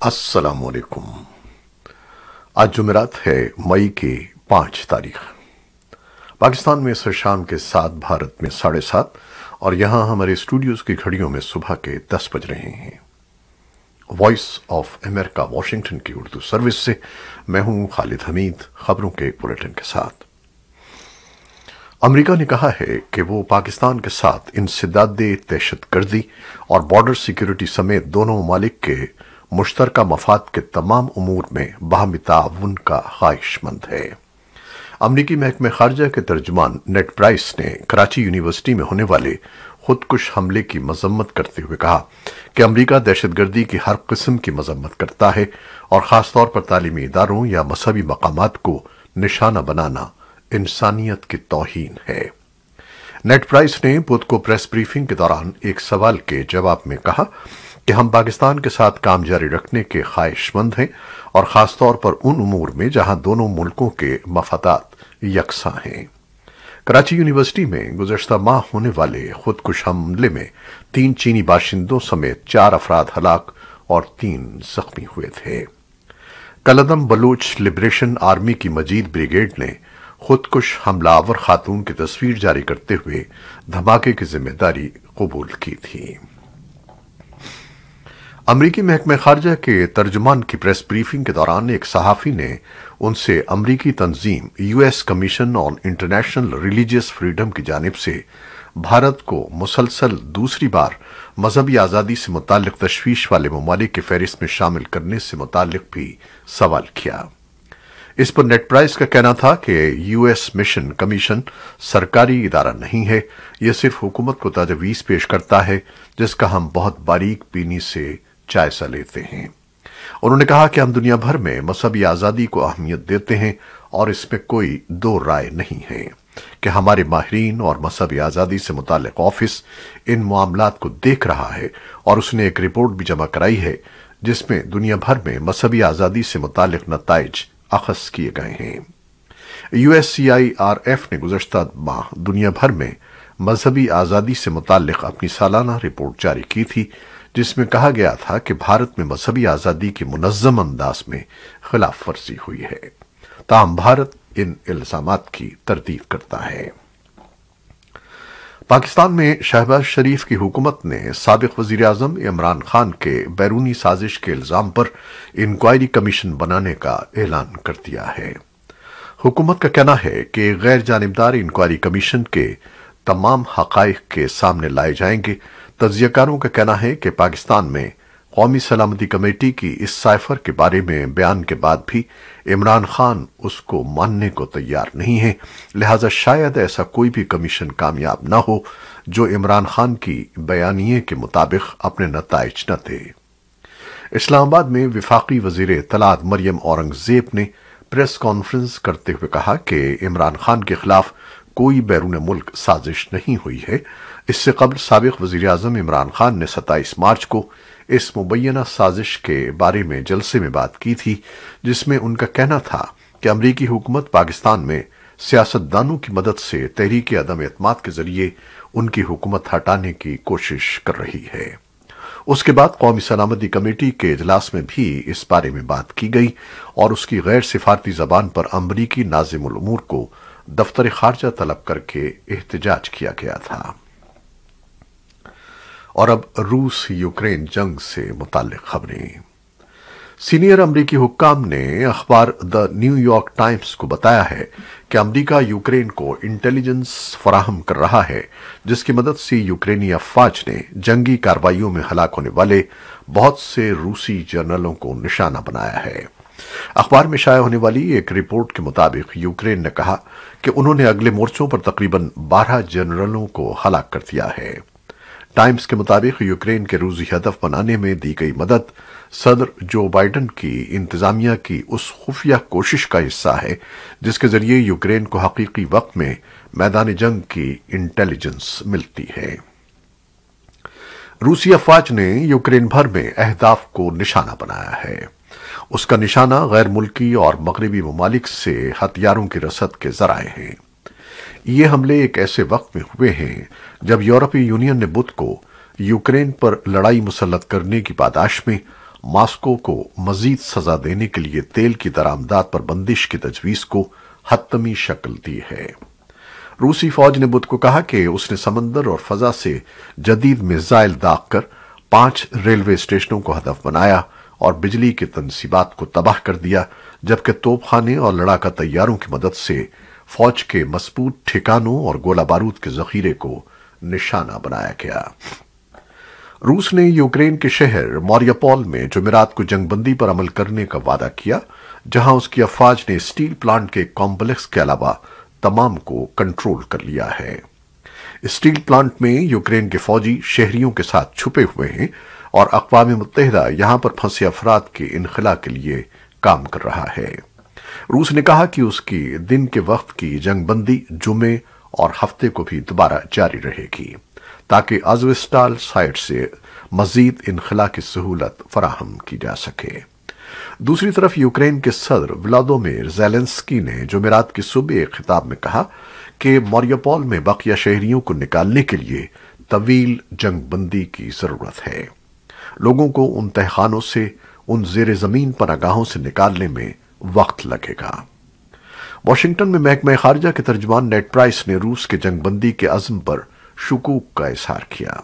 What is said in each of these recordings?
السلام علیکم۔ آج جمعرات ہے، مئی کی 5 تاریخ۔ پاکستان میں اس شام کے 7، بھارت میں 7:30 اور یہاں ہمارے اسٹوڈیوز کی گھڑیوں میں صبح کے 10 بج رہے ہیں۔ وائس آف امریکہ واشنگٹن کی اردو سروس سے میں ہوں خالد حمید، خبروں کے ایک بلیٹن کے ساتھ۔ امریکہ نے کہا ہے کہ وہ پاکستان کے ساتھ انسداد دہشت گردی اور بارڈر سیکیورٹی سمیت دونوں ممالک کے مشترکہ مفاد کے تمام امور میں باہمی تعاون کا خواہش مند ہے۔ امریکی محکمہ خارجہ کے ترجمان نیڈ پرائس نے کراچی یونیورسٹی میں ہونے والے خودکش حملے کی مذمت کرتے ہوئے کہا کہ امریکہ دہشت گردی کی ہر قسم کی مذمت کرتا ہے اور خاص طور پر تعلیمی اداروں یا مذہبی مقامات کو نشانہ بنانا انسانیت کی توہین ہے۔ نیڈ پرائس نے بدھ کو پریس بریفنگ کے دوران ایک سوال کے جواب میں کہا کہ ہم پاکستان کے ساتھ کام جاری رکھنے کے خواہش مند ہیں اور خاص طور پر ان امور میں جہاں دونوں ملکوں کے مفادات یکساں ہیں۔ کراچی یونیورسٹی میں گزشتہ ماہ ہونے والے خودکش حملے میں 3 چینی باشندوں سمیت 4 افراد ہلاک اور 3 زخمی ہوئے تھے۔ کلعدم بلوچ لبریشن آرمی کی مجید بریگیڈ نے خودکش حملہ آور خاتون کی تصویر جاری کرتے ہوئے دھماکے کی ذمہ داری قبول کی تھی۔ امریکی محکمہ خارجہ کے ترجمان کی پریس بریفنگ کے دوران ایک صحافی نے ان سے امریکی تنظیم U S commission on international religious freedom کی جانب سے بھارت کو مسلسل دوسری بار مذہبی آزادی سے متعلق تشویش والے ممالک کی فہرست میں شامل کرنے سے متعلق بھی سوال کیا۔ اس پر نیڈ پرائس کا کہنا تھا کہ یو ایس مشن کمیشن سرکاری ادارہ نہیں ہے، یہ صرف حکومت کو تجویز پیش کرتا ہے جس کا ہم بہت باریک بینی سے جائزہ لیتے ہیں۔ انہوں نے کہا کہ ہم دنیا بھر میں مذہبی آزادی کو اہمیت دیتے ہیں اور اس میں کوئی دو رائے نہیں ہے کہ ہمارے ماہرین اور مذہبی آزادی سے متعلق آفس ان معاملات کو دیکھ رہا ہے اور اس نے ایک رپورٹ بھی جمع کرائی ہے جس میں دنیا بھر میں مذہبی آزادی سے متعلق نتائج اخذ کیے گئے ہیں۔ U S C I R F نے گزشتہ ماہ دنیا بھر میں مذہبی آزادی سے متعلق اپنی سالانہ رپورٹ جاری کی تھی جس میں کہا گیا تھا کہ بھارت میں مذہبی آزادی کی منظم انداز میں خلاف ورزی ہوئی ہے، تاہم بھارت ان الزامات کی تردید کرتا ہے۔ پاکستان میں شہباز شریف کی حکومت نے سابق وزیر اعظم عمران خان کے بیرونی سازش کے الزام پر انکوائری کمیشن بنانے کا اعلان کر دیا ہے۔ حکومت کا کہنا ہے کہ غیر جانبدار انکوائری کمیشن کے تمام حقائق کے سامنے لائے جائیں گے۔ تجزیہ کاروں کا کہنا ہے کہ پاکستان میں قومی سلامتی کمیٹی کی اس سائفر کے بارے میں بیان کے بعد بھی عمران خان اس کو ماننے کو تیار نہیں ہے، لہذا شاید ایسا کوئی بھی کمیشن کامیاب نہ ہو جو عمران خان کی بیانیے کے مطابق اپنے نتائج نہ دے۔ اسلام آباد میں وفاقی وزیر اطلاعات مریم اورنگزیب نے پریس کانفرنس کرتے ہوئے کہا کہ عمران خان کے خلاف کوئی بیرون ملک سازش نہیں ہوئی ہے۔ اس سے قبل سابق وزیر اعظم عمران خان نے 27 مارچ کو اس مبینہ سازش کے بارے میں جلسے میں بات کی تھی جس میں ان کا کہنا تھا کہ امریکی حکومت پاکستان میں سیاستدانوں کی مدد سے تحریک عدم اعتماد کے ذریعے ان کی حکومت ہٹانے کی کوشش کر رہی ہے۔ اس کے بعد قومی سلامتی کمیٹی کے اجلاس میں بھی اس بارے میں بات کی گئی اور اس کی غیر سفارتی زبان پر امریکی ناظم الامور کو دفتر خارجہ طلب کر کے احتجاج کیا گیا تھا۔ اور اب روس یوکرین جنگ سے متعلق خبریں۔ سینئر امریکی حکام نے اخبار دی نیو یارک ٹائمز کو بتایا ہے کہ امریکہ یوکرین کو انٹیلیجنس فراہم کر رہا ہے جس کی مدد سے یوکرینی افواج نے جنگی کارروائیوں میں ہلاک ہونے والے بہت سے روسی جنرلوں کو نشانہ بنایا ہے۔ اخبار میں شائع ہونے والی ایک رپورٹ کے مطابق یوکرین نے کہا کہ انہوں نے اگلے مورچوں پر تقریباً 12 جنرلوں کو ہلاک کر دیا ہے۔ ٹائمز کے مطابق یوکرین کے روسی ہدف بنانے میں دی گئی مدد صدر جو بائیڈن کی انتظامیہ کی اس خفیہ کوشش کا حصہ ہے جس کے ذریعے یوکرین کو حقیقی وقت میں میدان جنگ کی انٹیلیجنس ملتی ہے۔ روسی افواج نے یوکرین بھر میں اہداف کو نشانہ بنایا ہے۔ اس کا نشانہ غیر ملکی اور مغربی ممالک سے ہتھیاروں کی رسد کے ذرائع ہیں۔ یہ حملے ایک ایسے وقت میں ہوئے ہیں جب یورپی یونین نے بدھ کو یوکرین پر لڑائی مسلط کرنے کی پاداش میں मॉस्को को मजीद सजा देने के लिए तेल की दरामदात पर बंदिश की तजवीज को हतमी शक्ल दी है। रूसी फौज ने बुध को कहा कि उसने समंदर और फजा से जदीद मिसाइल दागकर 5 रेलवे स्टेशनों को हदफ बनाया और बिजली की तनसीबात को तबाह कर दिया, जबकि तोपखाने और लड़ाका तैयारों की मदद से फौज के मजबूत ठिकानों और गोला बारूद के जखीरे को निशाना बनाया गया। रूस ने यूक्रेन के शहर मरियापोल में जुमेरात को जंगबंदी पर अमल करने का वादा किया, जहां उसकी अफवाज ने स्टील प्लांट के कॉम्प्लेक्स के अलावा तमाम को कंट्रोल कर लिया है। स्टील प्लांट में यूक्रेन के फौजी शहरियों के साथ छुपे हुए हैं और अक़वाम मुत्तहिदा यहां पर फंसे अफराद के इनखला के लिए काम कर रहा है। रूस ने कहा कि उसकी दिन के वक्त की जंगबंदी जुमे और हफ्ते को भी दोबारा जारी रहेगी, ताकि अज़ोस्टाल साइट से मजीद इनखला की सहूलत फराहम की जा सके। दूसरी तरफ यूक्रेन के सदर व्लादिमीर ज़ेलेंस्की ने जुमेरात की सुबह एक खिताब में कहा कि मरियापोल में बकिया शहरियों को निकालने के लिए तवील जंगबंदी की जरूरत है। लोगों को उन तहखानों से, उन ज़ेरे ज़मीन पनागाहों से निकालने में वक्त लगेगा। वाशिंगटन में महकमा खारजा के तर्जुमान नेड प्राइस ने रूस के जंगबंदी के अज़्म पर शुकूक का इजहार किया।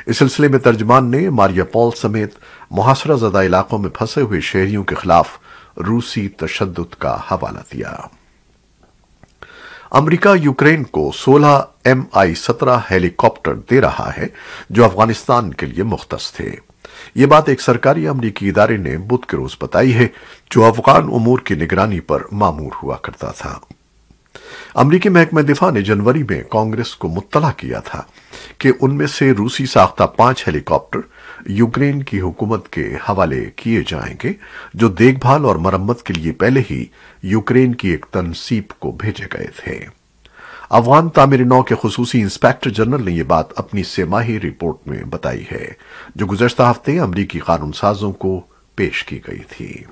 इस सिलसिले में तर्जुमान ने मारियापोल समेत मुहासरा ज़दा इलाकों में फंसे हुए शहरियों के खिलाफ रूसी तशद्दुद का हवाला दिया। अमेरिका यूक्रेन को 16 MI-17 हेलीकॉप्टर दे रहा है, जो अफगानिस्तान के लिए मुख्तस थे। ये बात एक सरकारी अमरीकी इदारे ने बुध के रोज बताई है, जो अफगान उमूर की निगरानी पर मामूर हुआ करता था। अमरीकी महकमा दिफा ने जनवरी में कांग्रेस को मुत्तला किया था कि उनमें से रूसी साख्ता 5 हेलीकॉप्टर यूक्रेन की हुकूमत के हवाले किए जाएंगे, जो देखभाल और मरम्मत के लिए पहले ही यूक्रेन की एक तनसीब को भेजे गए थे। अफगान तामीर नौ के खुसूसी इंस्पेक्टर जनरल ने यह बात अपनी सेमाही रिपोर्ट में बताई है, जो गुज़श्ता हफ्ते अमरीकी कानून साजों को पेश की गई थी।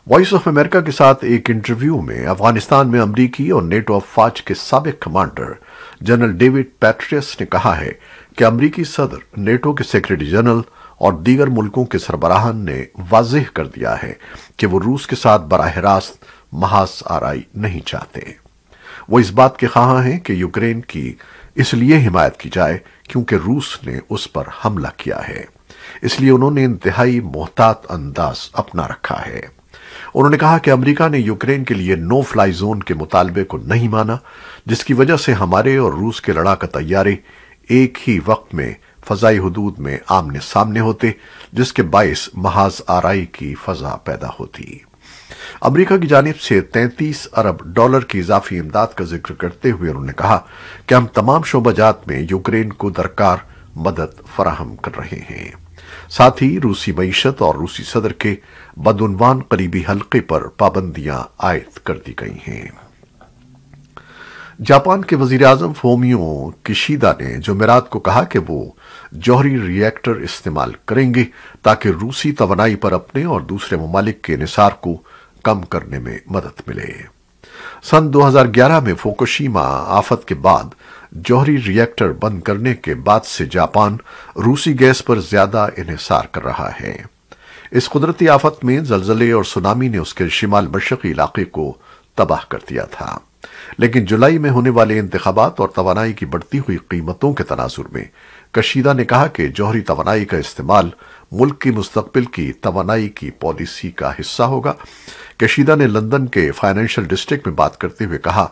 वॉइस ऑफ अमेरिका के साथ एक इंटरव्यू में अफगानिस्तान में अमरीकी और नेटो अफवाज के साबिक कमांडर जनरल डेविड पैट्रियस ने कहा है कि अमरीकी सदर, नेटो के सेक्रेटरी जनरल और दीगर मुल्कों के सरबराहान ने वाज़ेह कर दिया है कि वो रूस के साथ बराह रास्त महाज आराई नहीं चाहते। वो इस बात के ख्वाह हैं कि यूक्रेन की इसलिए हिमायत की जाए क्योंकि रूस ने उस पर हमला किया है, इसलिए उन्होंने इंतहाई मोहतात अंदाज अपना रखा है। उन्होंने कहा कि अमेरिका ने यूक्रेन के लिए नो फ्लाई जोन के मुतालबे को नहीं माना, जिसकी वजह से हमारे और रूस के लड़ाका तैयारे एक ही वक्त में फजाई हुदूद में आमने सामने होते, जिसके बायस महाज आराई की फजा पैदा होती। अमेरिका की जानिब से $33 अरब की इजाफी इमदाद का जिक्र करते हुए उन्होंने कहा कि हम तमाम शोबाजात में यूक्रेन को दरकार मदद फराहम कर रहे हैं। साथ ही रूसी मईशत और रूसी सदर के बदउनवान करीबी हल्के पर पाबंदियां आयद कर दी गई हैं। जापान के वजीर आजम फूमियो किशिदा ने जुमेरात को कहा कि वो जौहरी रिएक्टर इस्तेमाल करेंगे ताकि रूसी तवानाई पर अपने और दूसरे ममालिक के निसार को कम करने में मदद मिले। सन 2011 में फुकुशिमा आफत के बाद जौहरी रिएक्टर बंद करने के बाद से जापान रूसी गैस पर ज्यादा इन्हिसार कर रहा है। इस कुदरती आफत में जलजले और सुनामी ने उसके शिमाल मशरकी इलाके को तबाह कर दिया था, लेकिन जुलाई में होने वाले इंतखाबात और तवानाई की बढ़ती हुई कीमतों के तनाजुर में कशीदा ने कहा कि जौहरी तवानाई का इस्तेमाल मुल्क की मुस्तकबिल की तवानाई की पॉलिसी का हिस्सा होगा। कशीदा ने लंदन के फाइनेंशियल डिस्ट्रिक्ट में बात करते हुए कहा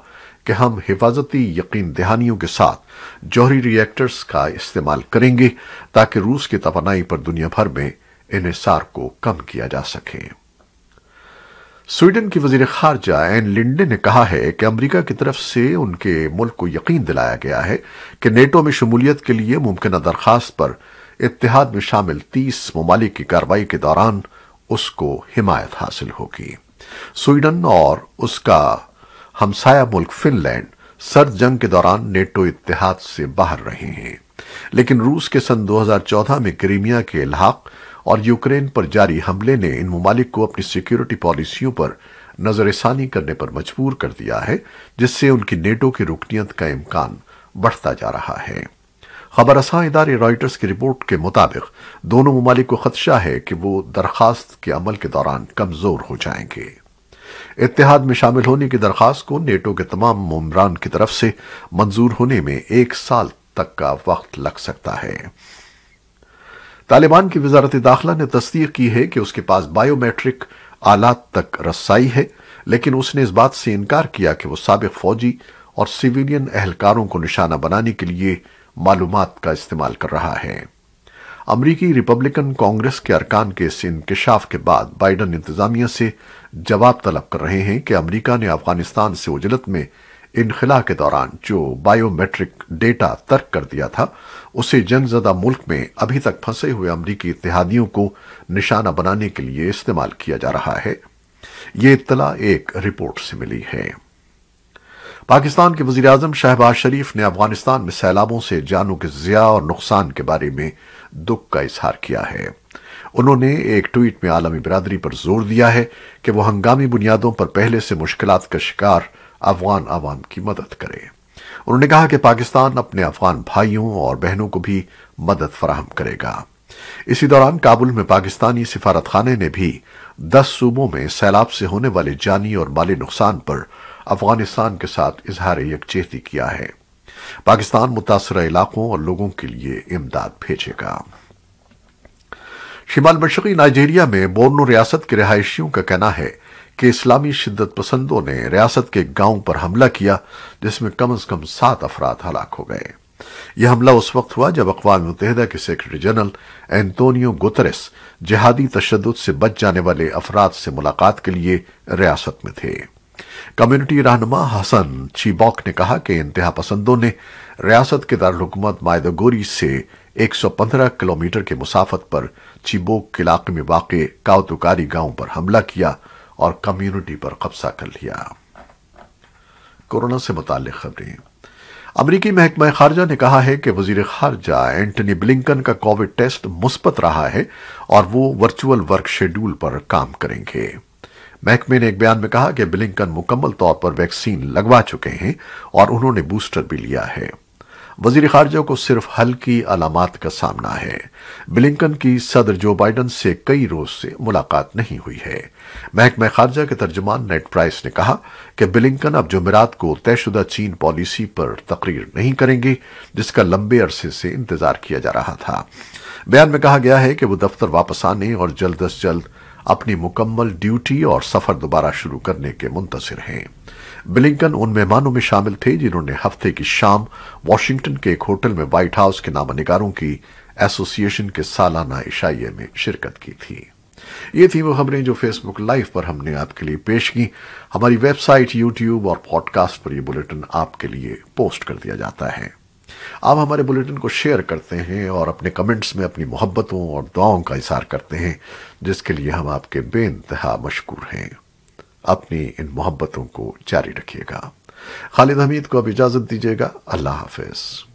कि हम हिफाजती यकीन दहानियों के साथ जौहरी रिएक्टर्स का इस्तेमाल करेंगे ताकि रूस की तवानाई पर दुनिया भर में इन्हिसार को कम किया जा सके। स्वीडन की वजीर खारजा एन लिंडे ने कहा है कि अमेरिका की तरफ से उनके मुल्क को यकीन दिलाया गया है कि नेटो में शमूलियत के लिए मुमकिन दरखास्त पर इत्तेहाद में शामिल 30 ममालिक की कार्रवाई के दौरान उसको हिमायत हासिल होगी। स्वीडन और उसका हमसाया मुल्क फिनलैंड सर्द जंग के दौरान नेटो इत्तेहाद से बाहर रहे हैं, लेकिन रूस के सन 2014 में क्रीमिया के इल्हाक और यूक्रेन पर जारी हमले ने इन ममालिक को अपनी सिक्योरिटी पॉलिसियों पर नजरसानी करने पर मजबूर कर दिया है, जिससे उनकी नेटो की रुकनियत का इम्कान बढ़ता जा रहा है। खबर रसां इदारे रॉयटर्स की रिपोर्ट के मुताबिक दोनों ममालिक को खदशा है कि वो दरखास्त के अमल के दौरान कमजोर हो जाएंगे। इत्तेहाद में शामिल होने की दरखास्त को नेटो के तमाम मुमरान की तरफ से मंजूर होने में 1 साल तक का वक्त लग सकता है। तालिबान की वजारत दाखिला ने तस्दीक की है कि उसके पास बायोमेट्रिक आलात तक रसाई है, लेकिन उसने इस बात से इनकार किया कि वो साबिक फौजी और सिविलियन एहलकारों को निशाना बनाने के लिए मालूमात का इस्तेमाल कर रहा है। अमरीकी रिपब्लिकन कांग्रेस के अरकान के इस इंकशाफ के बाद बाइडन इंतजामिया से जवाब तलब कर रहे हैं कि अमरीका ने अफगानिस्तान से उजलत में इनखला के दौरान जो बायोमेट्रिक डेटा तर्क कर दिया था, उसे जंगज़दा मुल्क में अभी तक फंसे हुए अमरीकी इत्तेहादियों को निशाना बनाने के लिए इस्तेमाल किया जा रहा है। ये इत्तला एक रिपोर्ट से मिली है। पाकिस्तान के वज़ीर आज़म शहबाज शरीफ ने अफगानिस्तान में सैलाबों से जानों के ज़िया और नुकसान के बारे में दुख का इजहार किया है। उन्होंने एक ट्वीट में आलमी बिरादरी पर जोर दिया है कि वो हंगामी बुनियादों पर पहले से मुश्किलात का शिकार अफगान आवाम की मदद करे। उन्होंने कहा कि पाकिस्तान अपने अफगान भाइयों और बहनों को भी मदद फराहम करेगा। इसी दौरान काबुल में पाकिस्तानी सिफारत खाने ने भी 10 सूबों में सैलाब से होने वाले जानी और माली नुकसान पर अफगानिस्तान के साथ इजहार यकजहती किया है। पाकिस्तान मुतासरा इलाकों और लोगों के लिए इमदाद भेजेगा। शिमाल मशरकी नाइजीरिया में बोर्नो रियासत के रिहायशियों का कहना है कि इस्लामी शिद्दत पसंदों ने रियासत के गांव पर हमला किया, जिसमें कम से कम 7 अफराद हलाक हो गए। यह हमला उस वक्त हुआ जब अक़वाम मुत्तहिदा के सेक्रेटरी जनरल एंटोनियो गुतरेस जिहादी तशद्दुद से बच जाने वाले अफराद से मुलाकात के लिए रियासत में थे। कम्युनिटी रहनुमा हसन चीबॉक ने कहा कि इंतहा पसंदों ने रियासत के दारुल-हुकूमत माइदुगुरी से 115 किलोमीटर के मुसाफत पर चिबोक इलाके में वाक़े काउतुकारी गांव पर हमला किया और कम्युनिटी पर कब्जा कर लिया। कोरोना से मुताल्लिक़ खबरें। अमरीकी महकमा खारजा ने कहा है कि वजीर खारजा एंटनी ब्लिंकन का कोविड टेस्ट मुस्बत रहा है और वो वर्चुअल वर्क शेड्यूल पर काम करेंगे। महकमे ने एक बयान में कहा कि ब्लिंकन मुकम्मल तौर पर वैक्सीन लगवा चुके हैं और उन्होंने बूस्टर भी लिया है। वजीर खारजा को सिर्फ हल्की अलामात का सामना है। ब्लिंकन की सदर जो बाइडन से कई रोज से मुलाकात नहीं हुई है। महकमा खारजा के तर्जुमान नेड प्राइस ने कहा कि ब्लिंकन अब जुमेरात को तयशुदा चीन पॉलिसी पर तकरीर नहीं करेंगे, जिसका लंबे अरसे से इंतजार किया जा रहा था। बयान में कहा गया है कि वो दफ्तर वापस आने और जल्द अज जल्द अपनी मुकम्मल ड्यूटी और सफर दोबारा शुरू करने के मुंतज़िर हैं। ब्लिंकन उन मेहमानों में शामिल थे जिन्होंने हफ्ते की शाम वॉशिंगटन के एक होटल में व्हाइट हाउस के नामनिगारों की एसोसिएशन के सालाना इशाइये में शिरकत की थी। ये थी वो खबरें जो फेसबुक लाइव पर हमने आपके लिए पेश की। हमारी वेबसाइट, यूट्यूब और पॉडकास्ट पर यह बुलेटिन आपके लिए पोस्ट कर दिया जाता है। आप हमारे बुलेटिन को शेयर करते हैं और अपने कमेंट्स में अपनी मोहब्बतों और दुआओं का इज़हार करते हैं, जिसके लिए हम आपके बेइंतहा मशकूर हैं। अपनी इन मोहब्बतों को जारी रखिएगा। खालिद हमीद को अब इजाज़त दीजिएगा। अल्लाह हाफ़िज़।